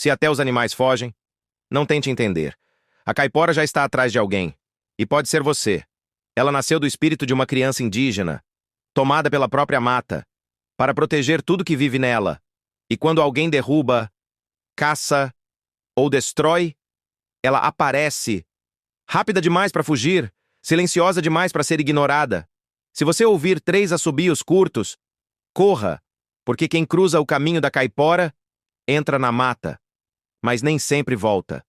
Se até os animais fogem, não tente entender. A caipora já está atrás de alguém. E pode ser você. Ela nasceu do espírito de uma criança indígena, tomada pela própria mata, para proteger tudo que vive nela. E quando alguém derruba, caça ou destrói, ela aparece, rápida demais para fugir, silenciosa demais para ser ignorada. Se você ouvir 3 assobios curtos, corra, porque quem cruza o caminho da caipora entra na mata, mas nem sempre volta.